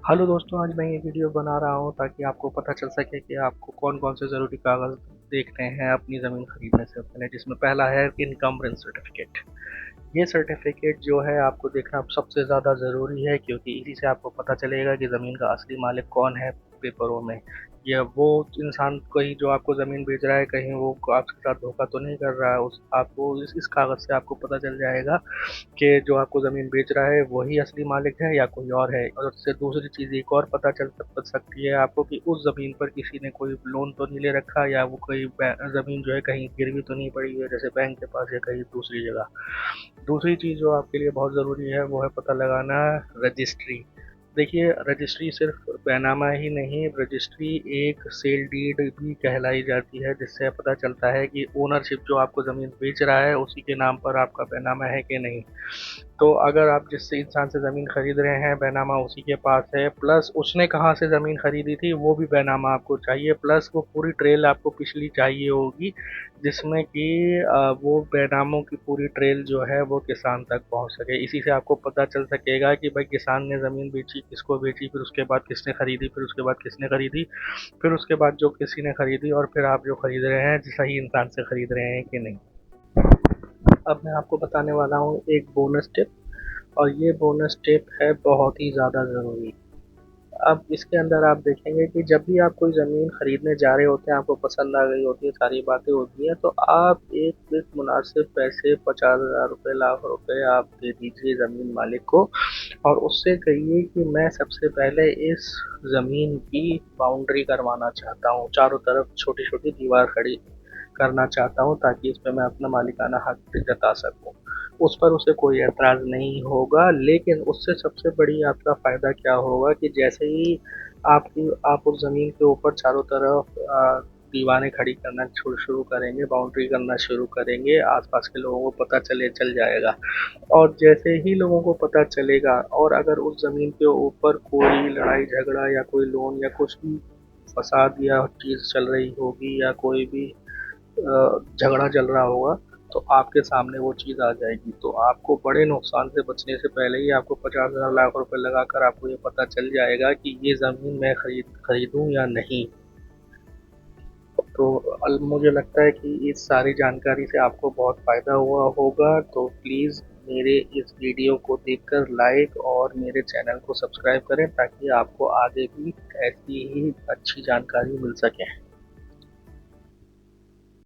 Hello दोस्तों, आज मैं ये वीडियो बना रहा हूँ ताकि आपको पता चल सके कि आपको कौन-कौन से ज़रूरी कागज़ देखने हैं अपनी ज़मीन खरीदने से पहले, जिसमें पहला है इनकम रेंट सर्टिफिकेट। ये सर्टिफिकेट जो है आपको देखना सबसे ज़्यादा ज़रूरी है, क्योंकि इसी से आपको पता चलेगा कि ज़मीन का असली मालिक कौन है पेपरों में। या वो इंसान कहीं जो आपको ज़मीन बेच रहा है, कहीं वो आपके साथ धोखा तो नहीं कर रहा है। उस आपको इस कागज़ से आपको पता चल जाएगा कि जो आपको ज़मीन बेच रहा है वही असली मालिक है या कोई और है। और उससे दूसरी चीज़ एक और पता चल सकती है आपको कि उस ज़मीन पर किसी ने कोई लोन तो नहीं ले रखा, या वो कोई ज़मीन जो है कहीं गिरवी तो नहीं पड़ी है, जैसे बैंक के पास या कहीं दूसरी जगह। दूसरी चीज़ जो आपके लिए बहुत ज़रूरी है वो है पता लगाना रजिस्ट्री। देखिए, रजिस्ट्री सिर्फ बैनामा ही नहीं, रजिस्ट्री एक सेल डीड भी कहलाई जाती है, जिससे पता चलता है कि ओनरशिप जो आपको ज़मीन बेच रहा है उसी के नाम पर आपका बैनामा है कि नहीं। तो अगर आप जिस इंसान से ज़मीन खरीद रहे हैं बैनामा उसी के पास है, प्लस उसने कहाँ से ज़मीन खरीदी थी वो भी बैनामा आपको चाहिए, प्लस वो पूरी ट्रेल आपको पिछली चाहिए होगी, जिसमें कि वो बैनामों की पूरी ट्रेल जो है वो किसान तक पहुँच सके। इसी से आपको पता चल सकेगा कि भाई किसान ने ज़मीन बेची, किसको बेची, फिर उसके बाद किसने खरीदी, फिर उसके बाद किसने खरीदी, फिर उसके बाद जो किसी ने खरीदी, और फिर आप जो खरीद रहे हैं सही इंसान से खरीद रहे हैं कि नहीं। अब मैं आपको बताने वाला हूँ एक बोनस टिप, और ये बोनस टिप है बहुत ही ज़्यादा ज़रूरी। अब इसके अंदर आप देखेंगे कि जब भी आप कोई ज़मीन खरीदने जा रहे होते हैं, आपको पसंद आ गई होती है, सारी बातें होती हैं, तो आप एक मुनासिब पैसे 50,000 रुपये, लाख रुपए आप दे दीजिए ज़मीन मालिक को, और उससे कहिए कि मैं सबसे पहले इस ज़मीन की बाउंड्री करवाना चाहता हूँ, चारों तरफ छोटी-छोटी दीवार खड़ी करना चाहता हूँ, ताकि इस पे मैं अपना मालिकाना हक जता सकूँ। उस पर उसे कोई ऐतराज़ नहीं होगा, लेकिन उससे सबसे बड़ी आपका फ़ायदा क्या होगा कि जैसे ही आप उस ज़मीन के ऊपर चारों तरफ दीवारें खड़ी करना शुरू करेंगे, बाउंड्री करना शुरू करेंगे, आस-पास के लोगों को पता चल जाएगा। और जैसे ही लोगों को पता चलेगा, और अगर उस ज़मीन के ऊपर कोई लड़ाई झगड़ा या कोई लोन या कुछ भी फ़साद या चीज़ चल रही होगी, या कोई भी झगड़ा चल रहा होगा, तो आपके सामने वो चीज़ आ जाएगी। तो आपको बड़े नुकसान से बचने से पहले ही आपको 50,000 लाख रुपए लगाकर आपको ये पता चल जाएगा कि ये ज़मीन मैं खरीदूँ या नहीं। तो मुझे लगता है कि इस सारी जानकारी से आपको बहुत फ़ायदा हुआ होगा, तो प्लीज़ मेरे इस वीडियो को देखकर लाइक और मेरे चैनल को सब्सक्राइब करें, ताकि आपको आगे भी ऐसी ही अच्छी जानकारी मिल सके।